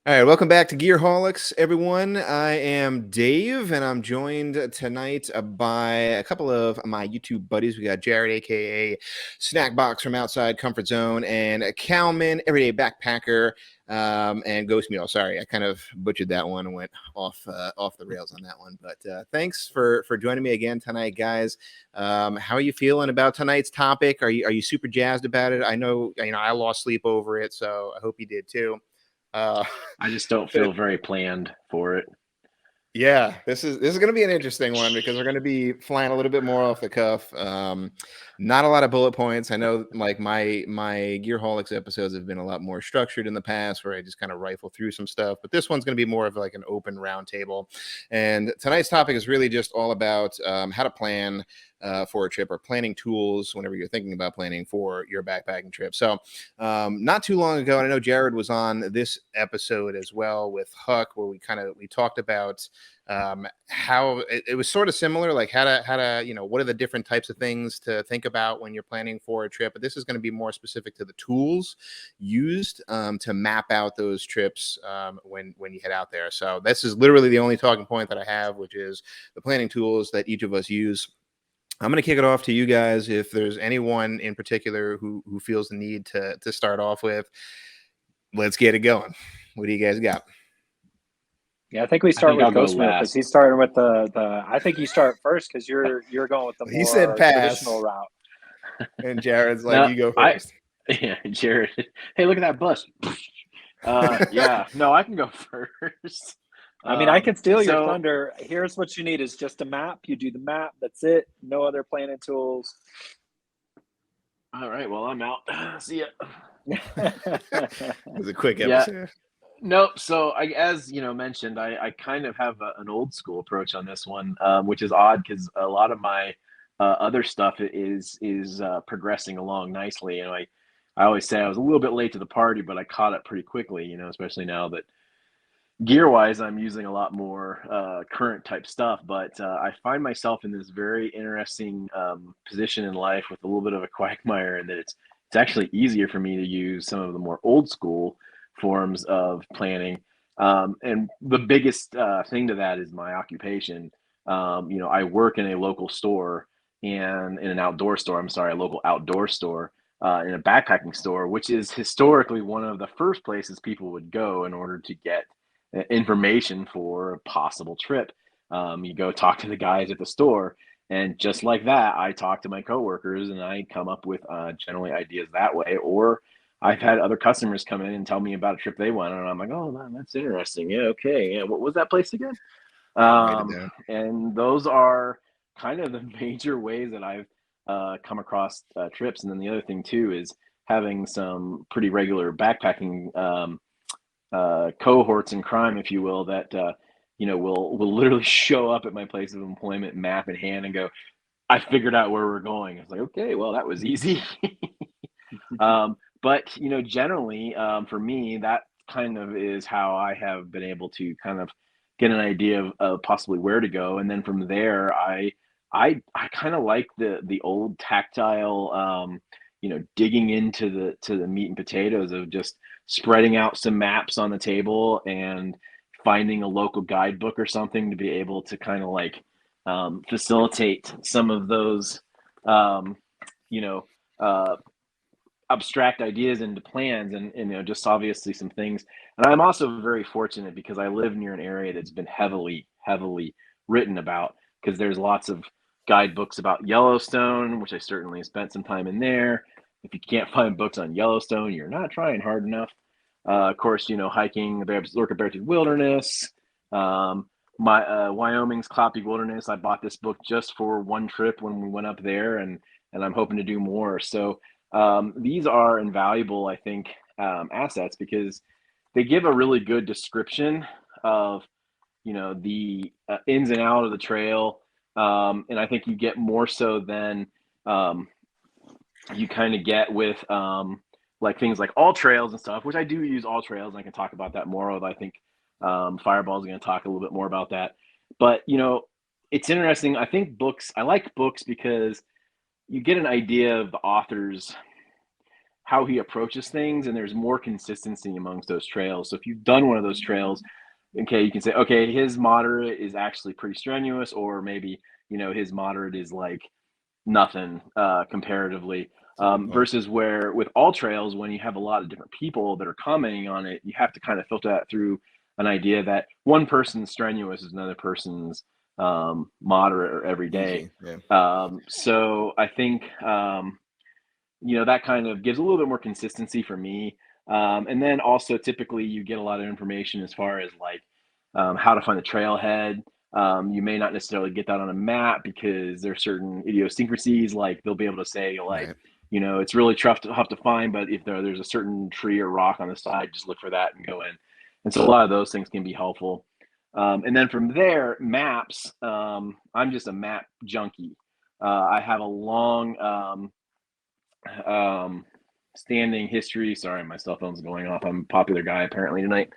All right, welcome back to GEARHAULICS, everyone. I am Dave, and I'm joined tonight by a couple of my YouTube buddies. We got Jared, aka Snackbox from Outside Comfort Zone, and Calman, Everyday Backpacker, and Ghost Mule. Sorry, I kind of butchered that one and went off the rails on that one. But thanks for joining me again tonight, guys. How are you feeling about tonight's topic? Are you super jazzed about it? I know I lost sleep over it, so I hope you did too. Uh, I just don't feel very planned for it. Yeah, this is going to be an interesting one because we're going to be flying a little bit more off the cuff. Not a lot of bullet points. I know, like my Gearholics episodes have been a lot more structured in the past, where I just kind of rifle through some stuff. But this one's going to be more of like an open round table. And tonight's topic is really just all about how to plan for a trip or planning tools whenever you're thinking about planning for your backpacking trip. So, not too long ago, and I know Jared was on this episode as well with Huck, where we talked about how it was sort of similar, like how to what are the different types of things to think about when you're planning for a trip. But this is going to be more specific to the tools used to map out those trips when you head out there. So this is literally the only talking point that I have, which is the planning tools that each of us use. I'm going to kick it off to you guys. If there's anyone in particular who feels the need to start off with, let's get it going. What do you guys got? Yeah, I think we I start think I'll with go Ghost Mule because last. he's starting with the. I think you start first because you're going with the He said more pass, traditional route. and Jared's like, No, "You go first." yeah, Jared. Hey, look at that bus. Yeah, no, I can go first. I mean, I can steal your So, thunder. Here's what you need: is just a map. You do the map. That's it. No other planning tools. all right, well, I'm out. See ya. It was a quick Yeah, episode. no. So, as you know, mentioned, I kind of have an old school approach on this one, which is odd because a lot of my other stuff is progressing along nicely. I always say I was a little bit late to the party, but I caught it pretty quickly. Especially now that gear wise, I'm using a lot more current type stuff. But I find myself in this very interesting position in life with a little bit of a quagmire, and that it's actually easier for me to use some of the more old school forms of planning. And the biggest thing to that is my occupation. I work in a local store and in an outdoor store. I'm sorry, a local outdoor store. In a backpacking store, which is historically one of the first places people would go in order to get information for a possible trip. You go talk to the guys at the store, and just like that, I talk to my coworkers and I come up with generally ideas that way. Or I've had other customers come in and tell me about a trip they went on, and I'm like, oh man, that's interesting. Yeah, okay, yeah. What was that place again? Write it down. And those are kind of the major ways that I've come across trips. And then the other thing too is having some pretty regular backpacking cohorts in crime, if you will, that will literally show up at my place of employment, map in hand, and go, "I figured out where we're going." It's like, okay, well, that was easy. But generally, for me, that kind of is how I have been able to kind of get an idea of possibly where to go, and then from there, I kind of like the old tactile, digging into the meat and potatoes of just spreading out some maps on the table and finding a local guidebook or something to be able to kind of like facilitate some of those, um, you know, uh, abstract ideas into plans, and just obviously some things. And I'm also very fortunate because I live near an area that's been heavily written about, because there's lots of guidebooks about Yellowstone, which I certainly spent some time in there. If you can't find books on Yellowstone, you're not trying hard enough. Of course, hiking the Lurker Beartooth Wilderness, my Wyoming's Cloppy Wilderness. I bought this book just for one trip when we went up there, and I'm hoping to do more. So these are invaluable, I think, assets, because they give a really good description of the ins and out of the trail, and I think you get more so than you kind of get with like things like all trails and stuff, which I do use all trails, and I can talk about that more. Although I think Fireball is going to talk a little bit more about that. But it's interesting. I think books. I like books because you get an idea of the author's how he approaches things, and there's more consistency amongst those trails. So if you've done one of those trails, okay, you can say, okay, his moderate is actually pretty strenuous, or maybe, you know, his moderate is like nothing comparatively. Versus where with all trails, when you have a lot of different people that are commenting on it, you have to kind of filter that through an idea that one person's strenuous is another person's moderate or everyday. So I think you know, that kind of gives a little bit more consistency for me. And then also typically you get a lot of information as far as like how to find the trailhead. You may not necessarily get that on a map because there's certain idiosyncrasies. Like they'll be able to say like, you know, it's really tough to find, but if there's a certain tree or rock on the side, just look for that and go in. And so a lot of those things can be helpful. And then from there, maps. I'm just a map junkie. I have a long standing history. Sorry, my cell phone's going off. I'm a popular guy apparently tonight.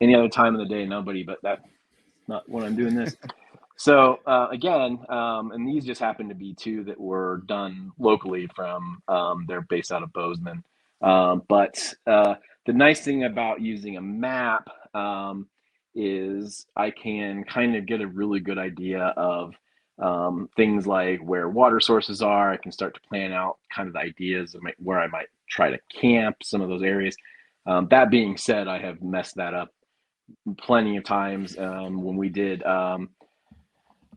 Any other time of the day, nobody, but that's not when I'm doing this. So again, and these just happen to be two that were done locally from, they're based out of Bozeman. But the nice thing about using a map is I can kind of get a really good idea of things like where water sources are. I can start to plan out kind of the ideas of where I might try to camp, some of those areas. That being said, I have messed that up plenty of times when we did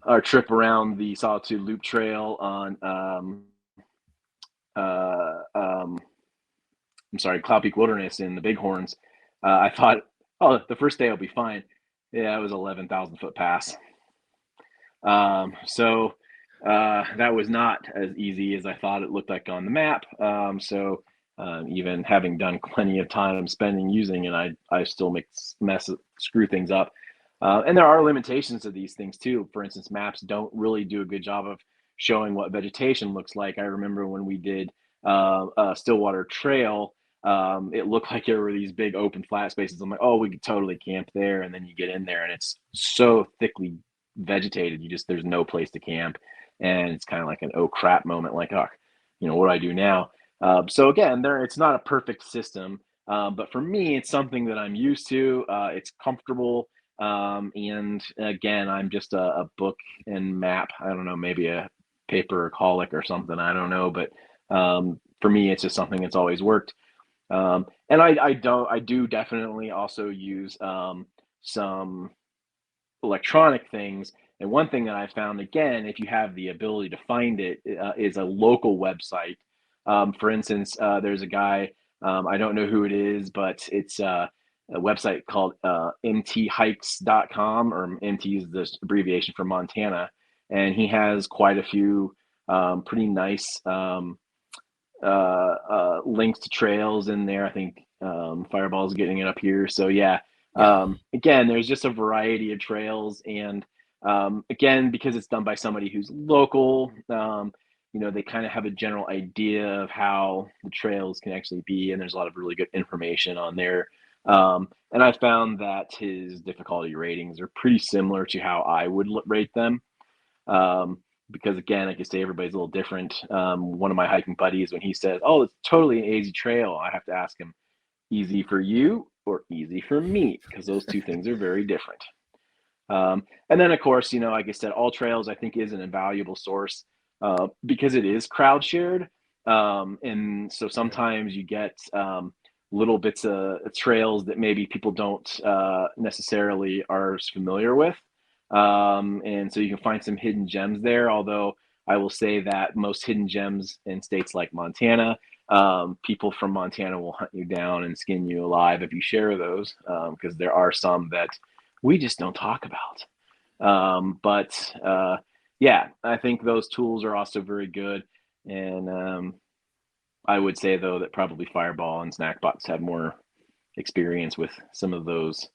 our trip around the Solitude Loop Trail on I'm sorry, Cloud Peak Wilderness in the Bighorns. I thought, oh, the first day I'll be fine. Yeah, it was 11,000 foot pass. So that was not as easy as I thought it looked like on the map. So even having done plenty of time spending using it, I still screw things up. And there are limitations to these things too. For instance, maps don't really do a good job of showing what vegetation looks like. I remember when we did Stillwater Trail, it looked like there were these big open flat spaces. I'm like, oh, we could totally camp there. And then you get in there and it's so thickly vegetated, there's no place to camp. And it's kind of like an oh crap moment, like, oh, you know, what do I do now? So again, it's not a perfect system, but for me, it's something that I'm used to. It's comfortable. And again, I'm just a book and map. I don't know, maybe a paperaholic or something. I don't know, but for me, it's just something that's always worked. And I do definitely also use some electronic things. And one thing that I found, again, if you have the ability to find it, is a local website. For instance, there's a guy, I don't know who it is, but it's a website called mthikes.com, or MT is the abbreviation for Montana. And he has quite a few pretty nice links to trails in there. I think Fireball's getting it up here. So yeah. Again, there's just a variety of trails, and again, because it's done by somebody who's local, you know, they kind of have a general idea of how the trails can actually be, and there's a lot of really good information on there. And I found that his difficulty ratings are pretty similar to how I would rate them. Because again, like I say, everybody's a little different. One of my hiking buddies, when he says, oh, it's totally an easy trail, I have to ask him, easy for you or easy for me? Because those two things are very different. And then, of course, you know, like I said, All Trails, I think, is an invaluable source because it is crowd shared. And so sometimes you get little bits of trails that maybe people don't necessarily are as familiar with. And so you can find some hidden gems there. Although I will say that most hidden gems in states like Montana, people from Montana will hunt you down and skin you alive if you share those, because there are some that we just don't talk about. But yeah, I think those tools are also very good. And I would say, though, that probably Fireball and Snackbox have more experience with some of those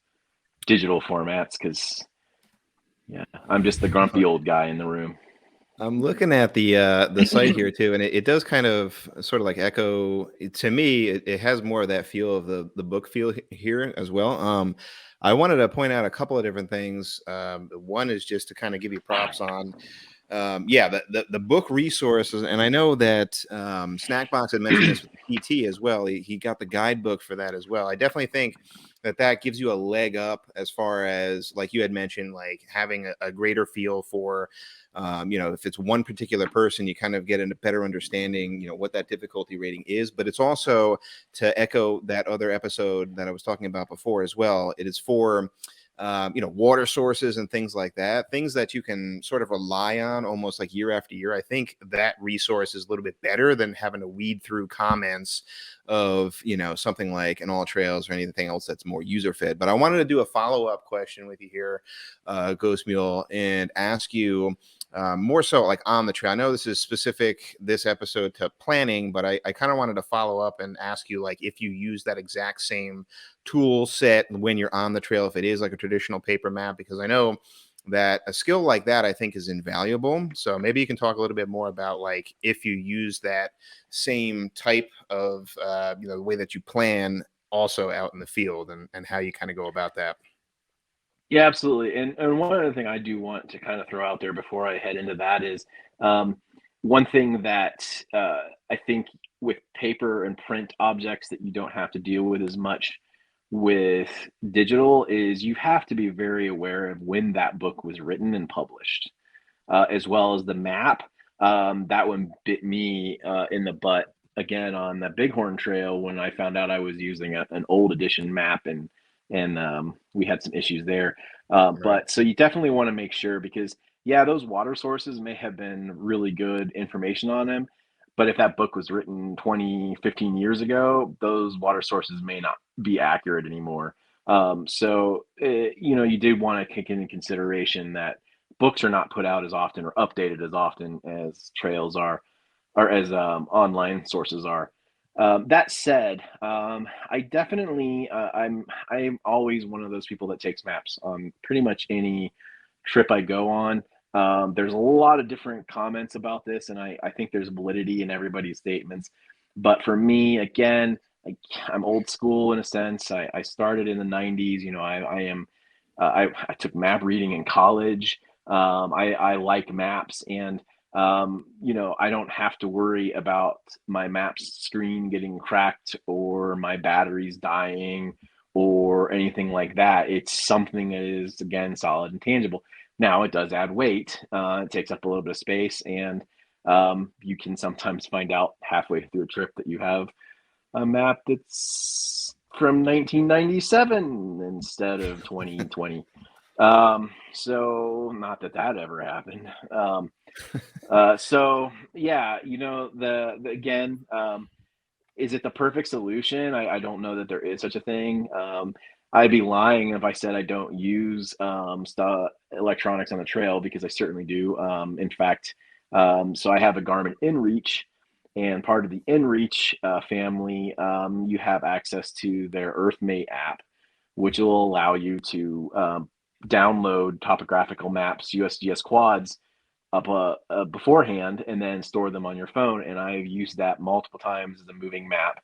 digital formats, because yeah, I'm just the grumpy old guy in the room. I'm looking at the site here too, and it does kind of sort of like echo to me. It has more of that feel of the book feel here as well. I wanted to point out a couple of different things. One is just to kind of give you props on yeah, the book resources, and I know that Snackbox had mentioned this with the PT as well. He got the guidebook for that as well. I definitely think that gives you a leg up as far as, like you had mentioned, like having a greater feel for, if it's one particular person, you kind of get a better understanding, what that difficulty rating is. But it's also, to echo that other episode that I was talking about before as well, it is for water sources and things like that, things that you can sort of rely on almost like year after year. I think that resource is a little bit better than having to weed through comments of, something like an All Trails or anything else that's more user fed. But I wanted to do a follow-up question with you here, Ghost Mule, and ask you more so like on the trail. I know this is specific, this episode, to planning, but I kind of wanted to follow up and ask you, like, if you use that exact same tool set when you're on the trail, if it is like a traditional paper map, because I know that a skill like that, I think, is invaluable. So maybe you can talk a little bit more about, like, if you use that same type of, the way that you plan also out in the field, and how you kind of go about that. Yeah, absolutely. And one other thing I do want to kind of throw out there before I head into that is, um, one thing that I think with paper and print objects that you don't have to deal with as much with digital is you have to be very aware of when that book was written and published, as well as the map. That one bit me in the butt again on the Bighorn Trail when I found out I was using an old edition map, and we had some issues there. Right. But so you definitely want to make sure, because yeah, those water sources may have been really good information on them, but if that book was written 20, 15 years ago, those water sources may not be accurate anymore. You did want to take into consideration that books are not put out as often or updated as often as trails are, or as online sources are. That said, I definitely I'm always one of those people that takes maps on pretty much any trip I go on. There's a lot of different comments about this, and I think there's validity in everybody's statements. But for me, again, I'm old school in a sense. I started in the '90s. I took map reading in college. I like maps, and I don't have to worry about my maps screen getting cracked or my batteries dying or anything like that. It's something that is, again, solid and tangible. Now, it does add weight. It takes up a little bit of space, and you can sometimes find out halfway through a trip that you have a map that's from 1997 instead of 2020. So not that that ever happened. So yeah, again, is it the perfect solution? I don't know that there is such a thing. I'd be lying if I said I don't use electronics on the trail, because I certainly do. In fact, so I have a Garmin InReach, and part of the InReach family, you have access to their EarthMate app, which will allow you to download topographical maps, USGS quads, up beforehand, and then store them on your phone. And I've used that multiple times as a moving map,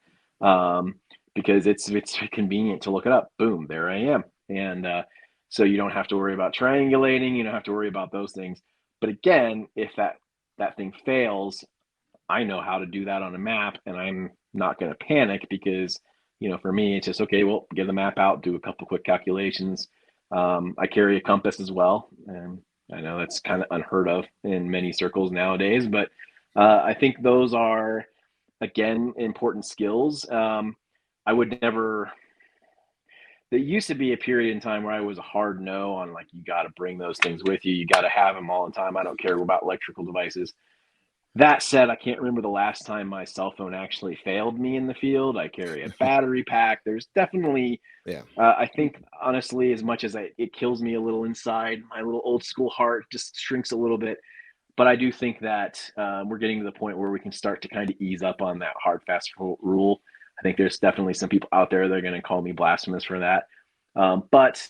because it's convenient to look it up. Boom, there I am. And so you don't have to worry about triangulating. You don't have to worry about those things. But again, if that thing fails, I know how to do that on a map, and I'm not going to panic, because for me, it's just, okay, well, get the map out, do a couple quick calculations. I carry a compass as well, and I know that's kind of unheard of in many circles nowadays, but I think those are, again, important skills. I would never. There used to be a period in time where I was a hard no on, like, you got to bring those things with you. You got to have them all the time. I don't care about electrical devices. That said, I can't remember the last time my cell phone actually failed me in the field. I carry a battery pack. There's definitely, Yeah. I think, honestly, as much as it kills me a little inside, my little old school heart just shrinks a little bit. But I do think that we're getting to the point where we can start to kind of ease up on that hard, fast rule. I think there's definitely some people out there that are going to call me blasphemous for that. But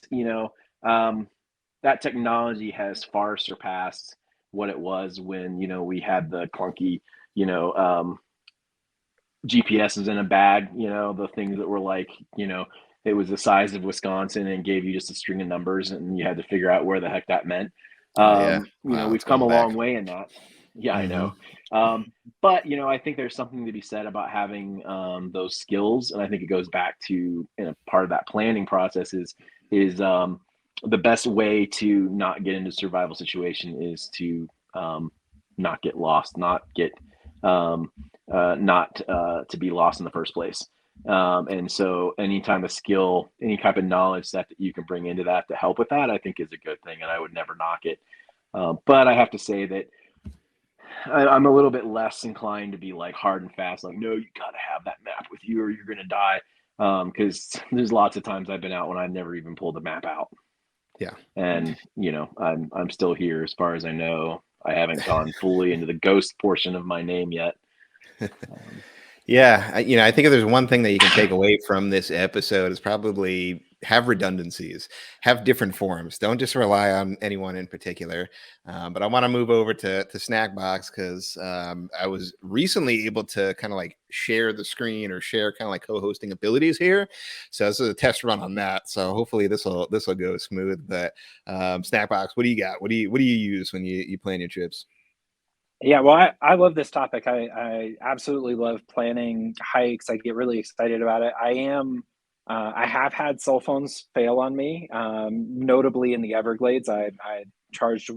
that technology has far surpassed what it was when we had the clunky GPSs in a bag, the things that were like, it was the size of Wisconsin and gave you just a string of numbers, and you had to figure out where the heck that meant. Oh yeah. Wow, We've it's come going a back. long way in that. Yeah, I Hmm. know. But I think there's something to be said about having those skills, and I think it goes back to part of that planning process is the best way to not get into a survival situation is to not get lost, not to be lost in the first place. And so, anytime a skill, any type of knowledge set that you can bring into that to help with that, I think is a good thing, and I would never knock it. But I have to say that I'm a little bit less inclined to be like hard and fast, like, no, you got to have that map with you or you're going to die. Because there's lots of times I've been out when I've never even pulled the map out. Yeah. And, I'm still here as far as I know. I haven't gone fully into the ghost portion of my name yet. Yeah, I think if there's one thing that you can take away from this episode is probably have redundancies, have different forms. Don't just rely on anyone in particular. But I want to move over to Snackbox because I was recently able to kind of like share the screen or share kind of like co-hosting abilities here. So this is a test run on that. So hopefully this will go smooth. But Snackbox, what do you got? What do you use when you plan your trips? Yeah, well, I love this topic. I absolutely love planning hikes. I get really excited about it. I have had cell phones fail on me, notably in the Everglades. I charged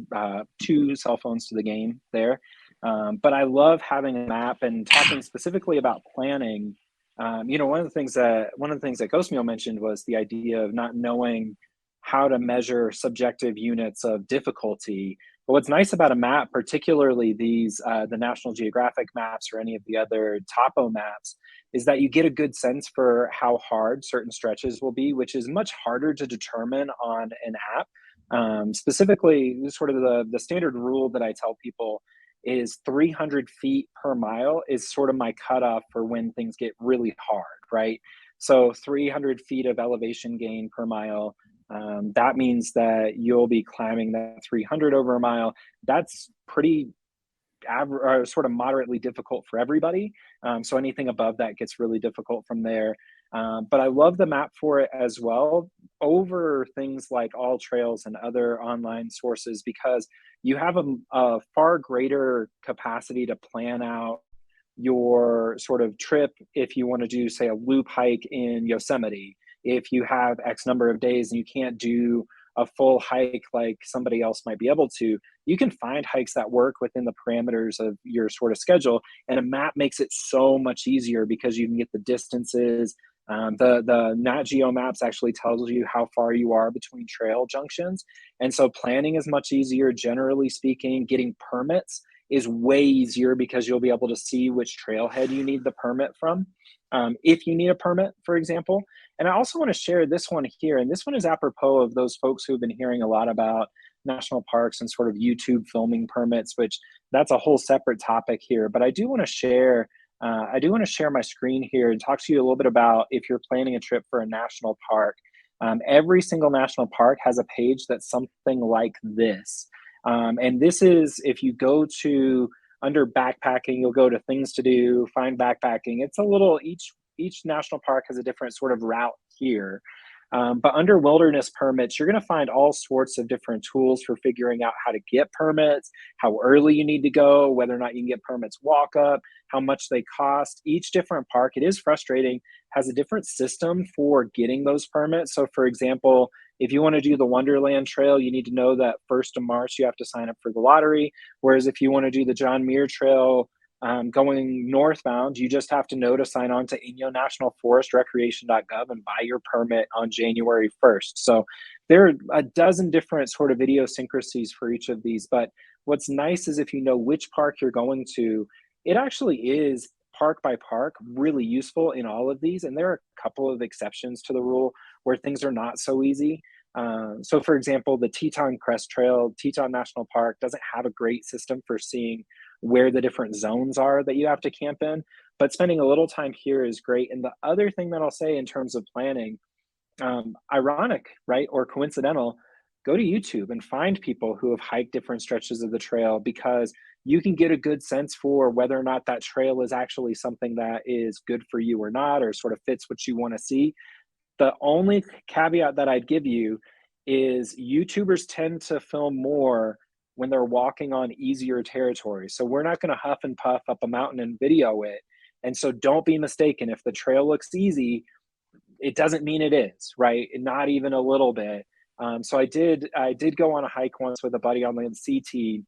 2 cell phones to the game there. But I love having a map and talking specifically about planning. One of the things that Ghost Mule mentioned was the idea of not knowing how to measure subjective units of difficulty. But what's nice about a map, particularly the National Geographic maps or any of the other topo maps, is that you get a good sense for how hard certain stretches will be, which is much harder to determine on an app. Specifically, sort of the standard rule that I tell people is 300 feet per mile is sort of my cutoff for when things get really hard, right? So 300 feet of elevation gain per mile, that means that you'll be climbing that 300 over a mile. That's pretty sort of moderately difficult for everybody. So anything above that gets really difficult from there. But I love the map for it as well over things like All Trails and other online sources because you have a far greater capacity to plan out your sort of trip if you want to do, say, a loop hike in Yosemite. If you have X number of days and you can't do a full hike like somebody else might be able to, you can find hikes that work within the parameters of your sort of schedule. And a map makes it so much easier because you can get the distances. The Nat Geo maps actually tells you how far you are between trail junctions. And so planning is much easier, generally speaking. Getting permits is way easier because you'll be able to see which trailhead you need the permit from. If you need a permit, for example. And I also want to share this one here. And this one is apropos of those folks who've been hearing a lot about national parks and sort of YouTube filming permits, which that's a whole separate topic here. But I do want to share my screen here and talk to you a little bit about if you're planning a trip for a national park. Every single national park has a page that's something like this. And this is if you go to under backpacking, you'll go to things to do, find backpacking. It's a little each national park has a different sort of route here. But under wilderness permits, you're going to find all sorts of different tools for figuring out how to get permits, how early you need to go, whether or not you can get permits walk up, how much they cost. Each different park, it is frustrating, has a different system for getting those permits. So, for example, if you want to do the Wonderland Trail, you need to know that 1st of March you have to sign up for the lottery. Whereas if you want to do the John Muir Trail going northbound, you just have to know to sign on to Inyo National Forest Recreation.gov and buy your permit on January 1st. So there are a dozen different sort of idiosyncrasies for each of these. But what's nice is if you know which park you're going to, it actually is park by park really useful in all of these. And there are a couple of exceptions to the rule where things are not so easy. So for example, the Teton Crest Trail, Teton National Park doesn't have a great system for seeing where the different zones are that you have to camp in, but spending a little time here is great. And the other thing that I'll say in terms of planning, ironic, right, or coincidental, go to YouTube and find people who have hiked different stretches of the trail because you can get a good sense for whether or not that trail is actually something that is good for you or not, or sort of fits what you want to see. The only caveat that I'd give you is YouTubers tend to film more when they're walking on easier territory. So we're not going to huff and puff up a mountain and video it. And so don't be mistaken. If the trail looks easy, it doesn't mean it is, right? Not even a little bit. So I did go on a hike once with a buddy on the CT.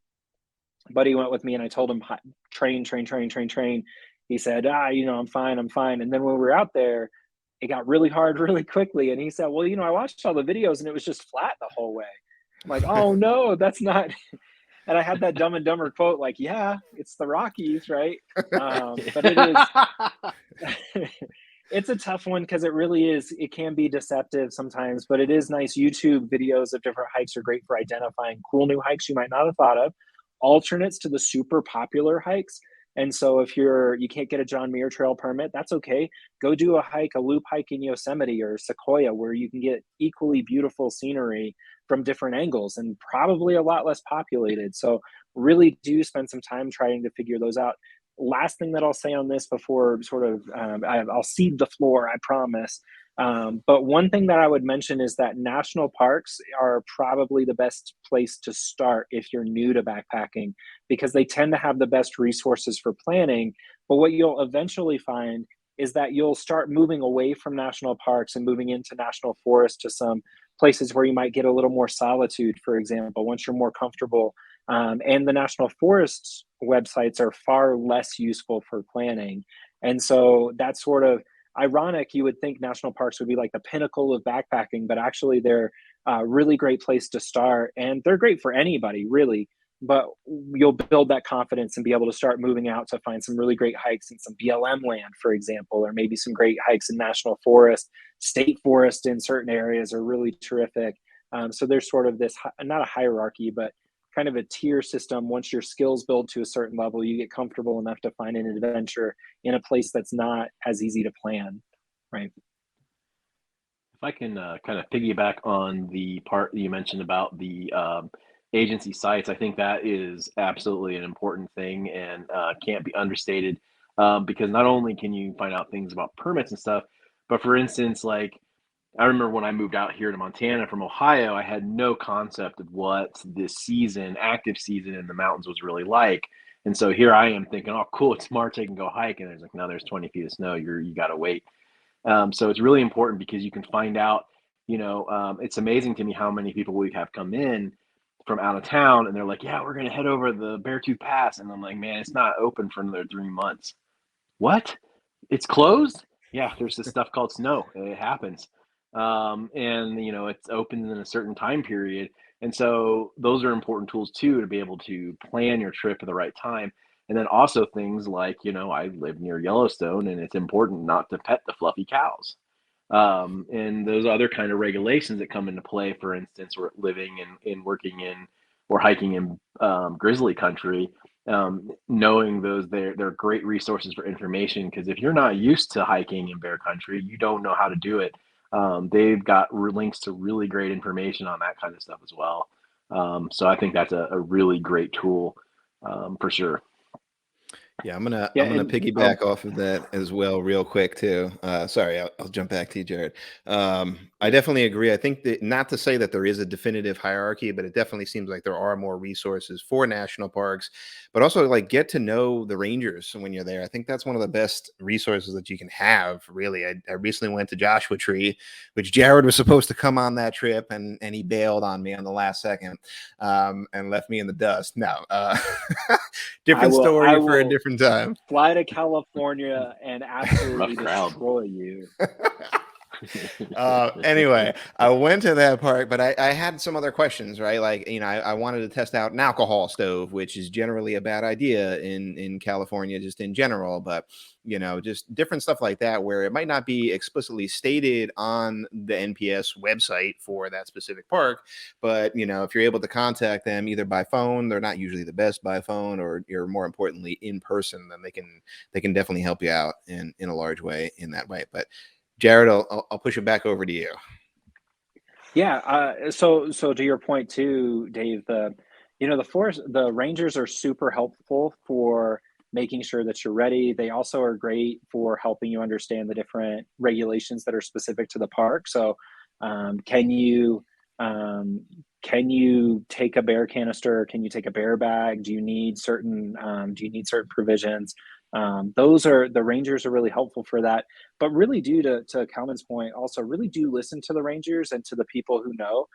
Buddy went with me, and I told him, train, train, train, train, train. He said, I'm fine, I'm fine. And then when we were out there, it got really hard really quickly. And he said, well, I watched all the videos and it was just flat the whole way. I'm like, oh no, that's not. And I had that Dumb and Dumber quote, like, yeah, it's the Rockies, right? But it is, it's a tough one because it can be deceptive sometimes, but it is nice. YouTube videos of different hikes are great for identifying cool new hikes you might not have thought of, alternates to the super popular hikes. And so if you can't get a John Muir Trail permit, that's okay. Go do a loop hike in Yosemite or Sequoia, where you can get equally beautiful scenery from different angles and probably a lot less populated. So really do spend some time trying to figure those out. Last thing that I'll say on this before I'll cede the floor, I promise. But one thing that I would mention is that national parks are probably the best place to start if you're new to backpacking, because they tend to have the best resources for planning. But what you'll eventually find is that you'll start moving away from national parks and moving into national forests to some places where you might get a little more solitude, for example, once you're more comfortable. And the national forests websites are far less useful for planning. And so that's sort of ironic. You would think national parks would be like the pinnacle of backpacking, but actually they're a really great place to start. And they're great for anybody, really. But you'll build that confidence and be able to start moving out to find some really great hikes in some BLM land, for example, or maybe some great hikes in national forest. State forest in certain areas are really terrific. So there's sort of this, not a hierarchy, but kind of a tier system. Once your skills build to a certain level, you get comfortable enough to find an adventure in a place that's not as easy to plan, right? If I can kind of piggyback on the part that you mentioned about the agency sites, I think that is absolutely an important thing and can't be understated, because not only can you find out things about permits and stuff, but for instance, like I remember when I moved out here to Montana from Ohio, I had no concept of what this active season in the mountains was really like. And so here I am thinking, oh, cool, it's March, I can go hike. And there's like, no, there's 20 feet of snow. You got to wait. So it's really important because you can find out, it's amazing to me how many people we have come in from out of town and they're like, yeah, we're going to head over the Beartooth Pass. And I'm like, man, it's not open for another 3 months. What? It's closed? Yeah, there's this stuff called snow. It happens. And it's open in a certain time period. And so those are important tools too, to be able to plan your trip at the right time. And then also things like, I live near Yellowstone and it's important not to pet the fluffy cows. And those other kind of regulations that come into play. For instance, we're living and working in or hiking in grizzly country, knowing they're great resources for information, because if you're not used to hiking in bear country, you don't know how to do it. They've got links to really great information on that kind of stuff as well. So I think that's a really great tool, for sure. Yeah, I'm gonna piggyback off of that as well, real quick too. Sorry, I'll jump back to you, Jared. I definitely agree. I think that, not to say that there is a definitive hierarchy, but it definitely seems like there are more resources for national parks, but also like get to know the rangers when you're there. I think that's one of the best resources that you can have. Really, I recently went to Joshua Tree, which Jared was supposed to come on that trip, and he bailed on me on the last second, and left me in the dust. No, different story for a different time. Fly to California and absolutely destroy you. Anyway, I went to that park, but I had some other questions, right? Like, I wanted to test out an alcohol stove, which is generally a bad idea in California, just in general, but just different stuff like that, where it might not be explicitly stated on the NPS website for that specific park, but if you're able to contact them either by phone, they're not usually the best by phone, or more importantly in person, then they can definitely help you out in a large way in that way. But Jared, I'll push it back over to you. Yeah. So to your point too, Dave, the rangers are super helpful for making sure that you're ready. They also are great for helping you understand the different regulations that are specific to the park. So, can you Can you take a bear canister? Can you take a bear bag? Do you need certain provisions? Those are the rangers are really helpful for that. But really do to Calvin's point, also really do listen to the rangers and to the people who know,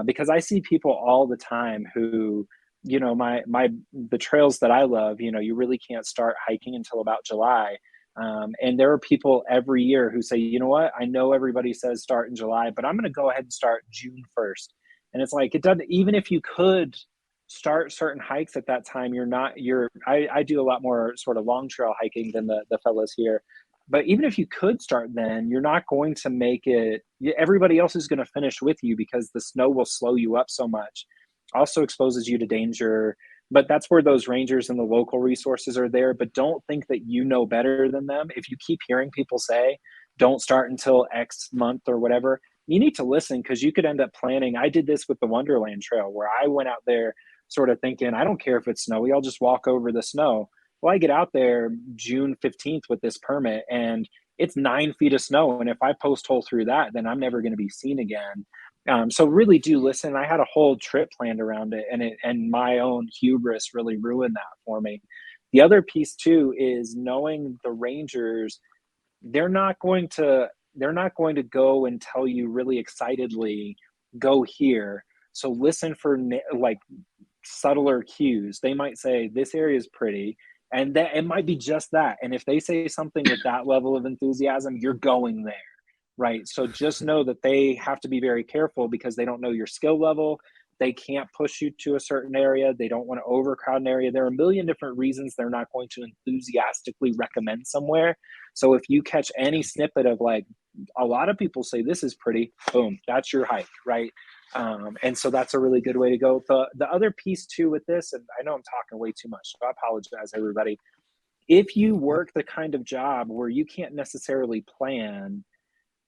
because I see people all the time who, the trails that I love, you really can't start hiking until about July. And there are people every year who say, you know what, I know everybody says start in July, but I'm going to go ahead and start June 1st. And it's like, it doesn't, even if you could start certain hikes at that time, I do a lot more sort of long trail hiking than the fellows here. But even if you could start then, you're not going to make it, everybody else is going to finish with you because the snow will slow you up so much. Also exposes you to danger. But that's where those rangers and the local resources are there. But don't think that you know better than them. If you keep hearing people say, don't start until X month or whatever, you need to listen, because you could end up planning. I did this with the Wonderland Trail, where I went out there sort of thinking, I don't care if it's snowy, I'll just walk over the snow. Well, I get out there June 15th with this permit, and it's 9 feet of snow. And if I post hole through that, then I'm never going to be seen again. So really do listen. I had a whole trip planned around it, and my own hubris really ruined that for me. The other piece too is knowing the rangers. They're not going to go and tell you really excitedly, go here. So listen for like subtler cues. They might say this area is pretty, and that it might be just that. And if they say something with that level of enthusiasm, you're going there. Right. So just know that they have to be very careful, because they don't know your skill level. They can't push you to a certain area. They don't want to overcrowd an area. There are a million different reasons they're not going to enthusiastically recommend somewhere. So if you catch any snippet of like, a lot of people say this is pretty, boom, that's your hike. Right. And so that's a really good way to go. The other piece too with this, and I know I'm talking way too much, so I apologize, everybody. If you work the kind of job where you can't necessarily plan,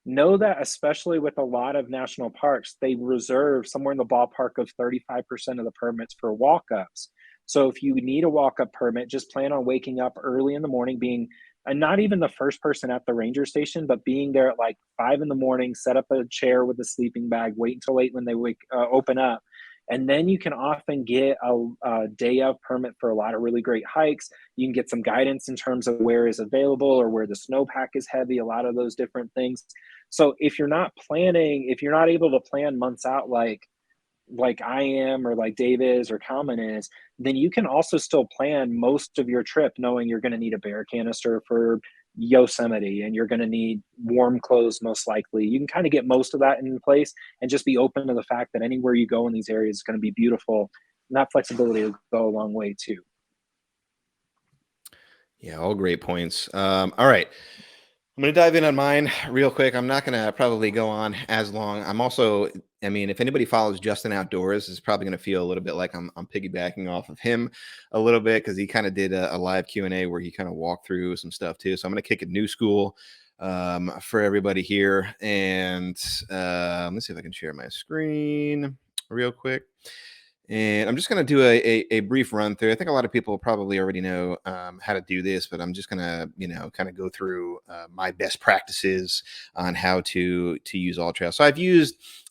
know that especially with a lot of national parks, they reserve somewhere in the ballpark of 35% of the permits for walk-ups. So if you need a walk-up permit, just plan on waking up early in the morning, being and not even the first person at the ranger station, but being there at like 5 in the morning, set up a chair with a sleeping bag, wait until 8 when they open up. And then you can often get a day of permit for a lot of really great hikes. You can get some guidance in terms of where is available or where the snowpack is heavy, a lot of those different things. So if you're not able to plan months out like I am, or like Dave is, or Kalman is, then you can also still plan most of your trip knowing you're going to need a bear canister for Yosemite, and you're going to need warm clothes most likely. You can kind of get most of that in place and just be open to the fact that anywhere you go in these areas is going to be beautiful. And that flexibility will go a long way too. Yeah, all great points. All right. I'm going to dive in on mine real quick. I'm not going to probably go on as long. I mean, if anybody follows Justin Outdoors, it's probably going to feel a little bit like I'm piggybacking off of him a little bit, because he kind of did a live Q&A where he kind of walked through some stuff too. So I'm going to kick it new school for everybody here. And let's see if I can share my screen real quick. And I'm just going to do a brief run through. I think a lot of people probably already know how to do this, but I'm just going to, kind of go through my best practices on how to use AllTrails. So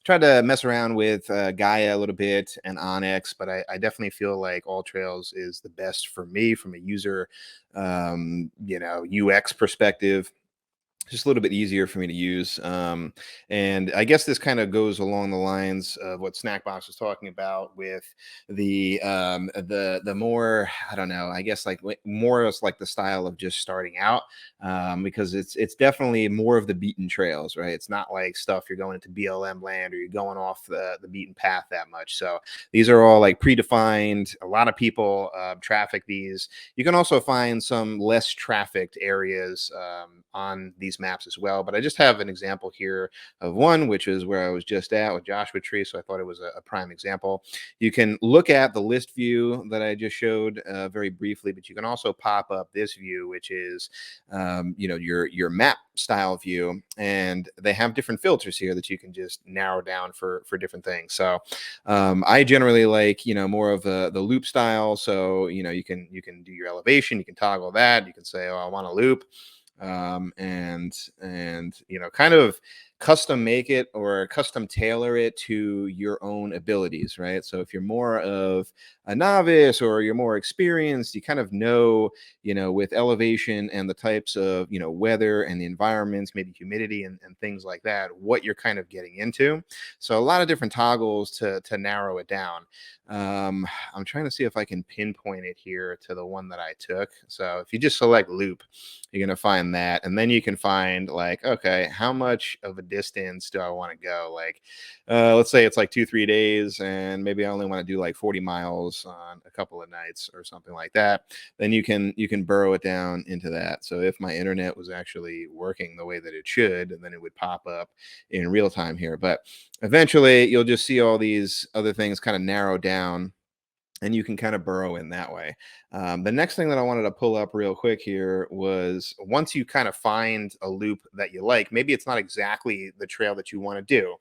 tried to mess around with Gaia a little bit and Onyx, but I definitely feel like AllTrails is the best for me from a user, UX perspective. Just a little bit easier for me to use. And I guess this kind of goes along the lines of what Snackbox was talking about with the more, I don't know, I guess like more is like the style of just starting out, because it's definitely more of the beaten trails, right? It's not like stuff you're going into BLM land or you're going off the beaten path that much. So these are all like predefined. A lot of people traffic these. You can also find some less trafficked areas on these maps as well, but I just have an example here of one, which is where I was just at with Joshua Tree, so I thought it was a prime example. You can look at the list view that I just showed very briefly, but you can also pop up this view, which is your map style view, and they have different filters here that you can just narrow down for different things. So I generally like more of the loop style, so you can do your elevation, you can toggle that, you can say, oh, I want a loop, and kind of custom make it or custom tailor it to your own abilities, right? So if you're more of a novice or you're more experienced, you kind of know, with elevation and the types of, weather and the environments, maybe humidity and things like that, what you're kind of getting into. So a lot of different toggles to narrow it down. I'm trying to see if I can pinpoint it here to the one that I took. So if you just select loop, you're going to find that. And then you can find like, okay, how much of a distance do I want to go? Like, let's say it's like 2-3 days and maybe I only want to do like 40 miles on a couple of nights or something like that. Then you can burrow it down into that. So if my internet was actually working the way that it should, then it would pop up in real time here. But eventually you'll just see all these other things kind of narrow down and you can kind of burrow in that way. The next thing that I wanted to pull up real quick here was once you kind of find a loop that you like, maybe it's not exactly the trail that you want to do.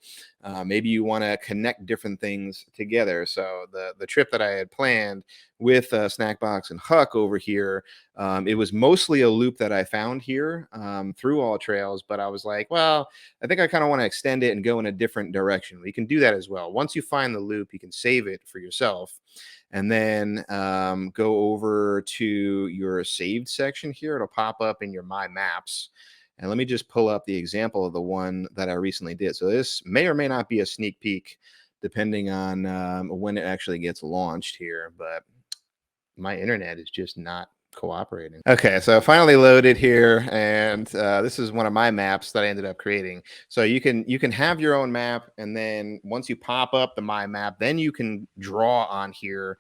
Maybe you want to connect different things together. So the trip that I had planned with Snackbox and Huck over here, it was mostly a loop that I found here through All Trails, but I was like, well, I think I kind of want to extend it and go in a different direction. We can do that as well. Once you find the loop, you can save it for yourself and then go over to your saved section here. It'll pop up in your My Maps. And let me just pull up the example of the one that I recently did. So this may or may not be a sneak peek depending on when it actually gets launched here, but my internet is just not cooperating. Okay, so finally loaded here, and this is one of my maps that I ended up creating. So you can have your own map, and then once you pop up the My Map, then you can draw on here,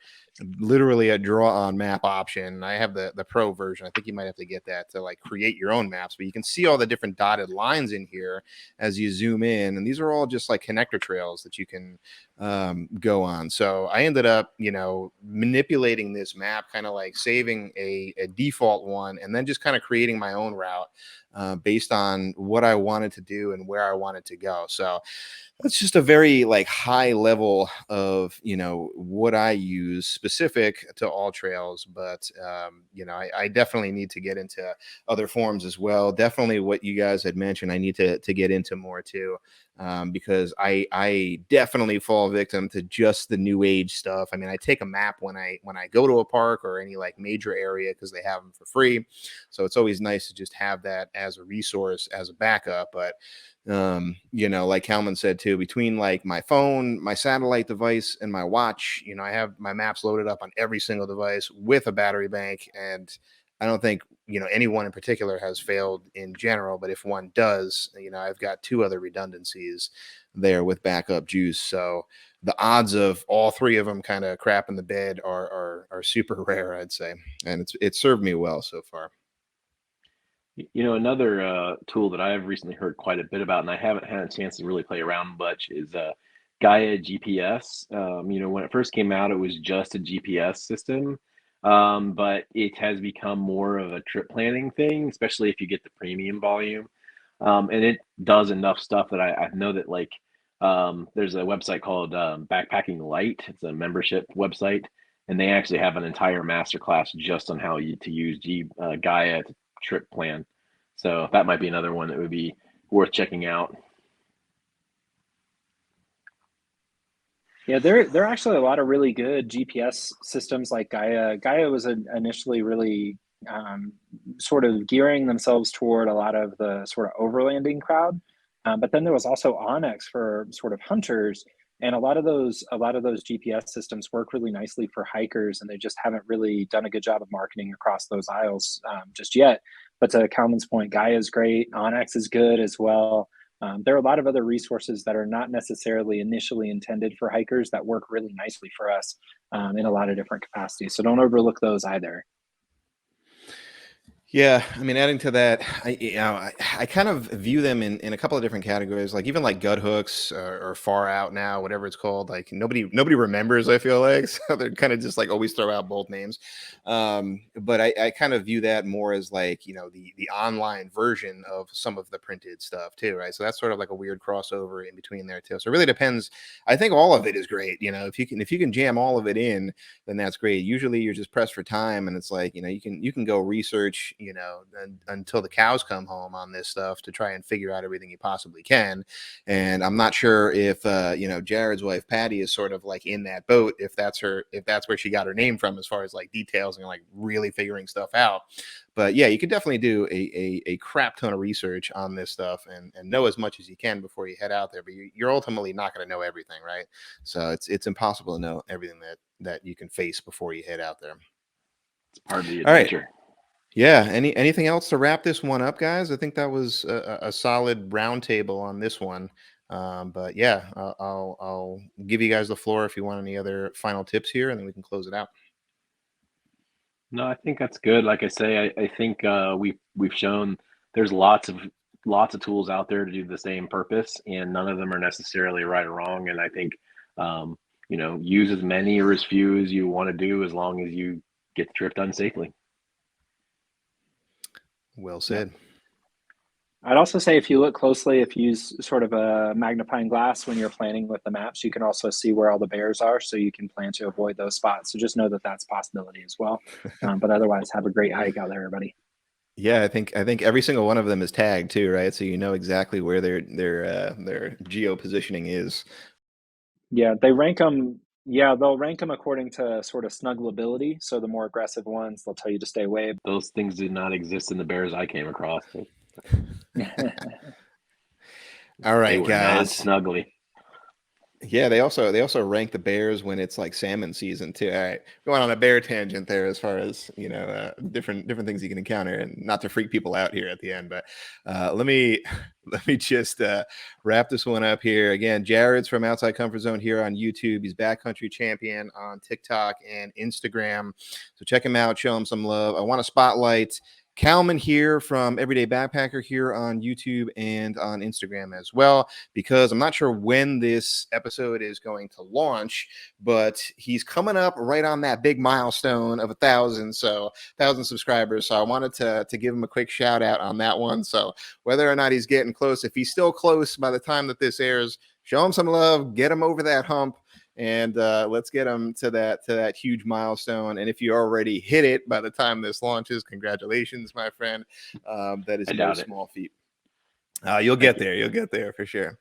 literally a draw on map option. I have the pro version. I think you might have to get that to like create your own maps, but you can see all the different dotted lines in here as you zoom in, and these are all just like connector trails that you can go on. So I ended up, manipulating this map, kind of like saving a default one, and then just kind of creating my own route based on what I wanted to do and where I wanted to go. So that's just a very like high level of what I use specific to All Trails, but I definitely need to get into other forms as well. Definitely what you guys had mentioned, I need to get into more too, because I definitely fall victim to just the new age stuff. I mean, I take a map when I go to a park or any like major area because they have them for free, so it's always nice to just have that as a resource as a backup. But like Kalman said too, between like my phone, my satellite device, and my watch, I have my maps loaded up on every single device with a battery bank. And I don't think anyone in particular has failed in general, but if one does, I've got 2 other redundancies there with backup juice. So the odds of all 3 of them kind of crap in the bed are super rare, I'd say, and it's served me well so far. Another tool that I've recently heard quite a bit about, and I haven't had a chance to really play around much, is Gaia GPS. When it first came out, it was just a GPS system, but it has become more of a trip planning thing, especially if you get the premium volume. And it does enough stuff that I know that like there's a website called Backpacking Light. It's a membership website, and they actually have an entire masterclass just on how to use Gaia to trip plan. So that might be another one that would be worth checking out. Yeah, there are actually a lot of really good GPS systems like Gaia. Gaia was initially really sort of gearing themselves toward a lot of the sort of overlanding crowd, but then there was also Onyx for sort of hunters, and a lot of those GPS systems work really nicely for hikers, and they just haven't really done a good job of marketing across those aisles just yet. But to Kalman's point, Gaia is great. Onyx is good as well. There are a lot of other resources that are not necessarily initially intended for hikers that work really nicely for us in a lot of different capacities. So don't overlook those either. Yeah, I mean, adding to that, I kind of view them in a couple of different categories, like even like gut hooks or far out now, whatever it's called. Like nobody remembers. I feel like so they're kind of just like always throw out both names. But I kind of view that more as like the online version of some of the printed stuff too, right? So that's sort of like a weird crossover in between there too. So it really depends. I think all of it is great. If you can jam all of it in, then that's great. Usually you're just pressed for time, and it's like you can go research until the cows come home on this stuff to try and figure out everything he possibly can. And I'm not sure if Jared's wife Patty is sort of like in that boat, if that's where she got her name from as far as like details and like really figuring stuff out. But yeah, you could definitely do a crap ton of research on this stuff and know as much as you can before you head out there. But you're ultimately not going to know everything, right? So it's impossible to know everything that you can face before you head out there. It's part of the All adventure. right. Yeah. Anything else to wrap this one up, guys? I think that was a solid roundtable on this one. But yeah, I'll give you guys the floor if you want any other final tips here, and then we can close it out. No, I think that's good. Like I say, I think we've shown there's lots of tools out there to do the same purpose, and none of them are necessarily right or wrong. And I think use as many or as few as you want to do, as long as you get the trip done safely. Well said. Yeah. I'd also say if you look closely, if you use sort of a magnifying glass when you're planning with the maps, you can also see where all the bears are, so you can plan to avoid those spots. So just know that that's a possibility as well. But otherwise, have a great hike out there, everybody. Yeah, I think every single one of them is tagged too, right? So you know exactly where their geo positioning is. Yeah, they rank them. Yeah, they'll rank them according to sort of snuggleability. So the more aggressive ones, they'll tell you to stay away. Those things did not exist in the bears I came across. All right, they were guys. not snuggly. Yeah, they also rank the bears when it's like salmon season too. All right, going on a bear tangent there as far as different things you can encounter, and not to freak people out here at the end, but let me just wrap this one up here. Again, Jared's from Outside Comfort Zone here on YouTube. He's backcountry champion on TikTok and Instagram, so check him out, show him some love. I want to spotlight Calman here from Everyday Backpacker here on YouTube and on Instagram as well, because I'm not sure when this episode is going to launch, but he's coming up right on that big milestone of 1,000 subscribers. So I wanted to give him a quick shout out on that one. So whether or not he's getting close, if he's still close by the time that this airs, show him some love, get him over that hump, and let's get them to that huge milestone. And if you already hit it by the time this launches, congratulations, my friend. That is no small feat. You'll get there. You'll get there for sure.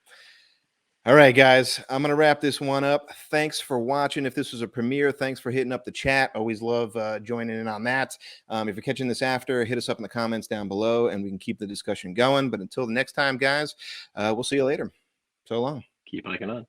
All right, guys, I'm going to wrap this one up. Thanks for watching. If this was a premiere, thanks for hitting up the chat. Always love joining in on that. If you're catching this after, hit us up in the comments down below, and we can keep the discussion going. But until the next time, guys, we'll see you later. So long. Keep hiking on.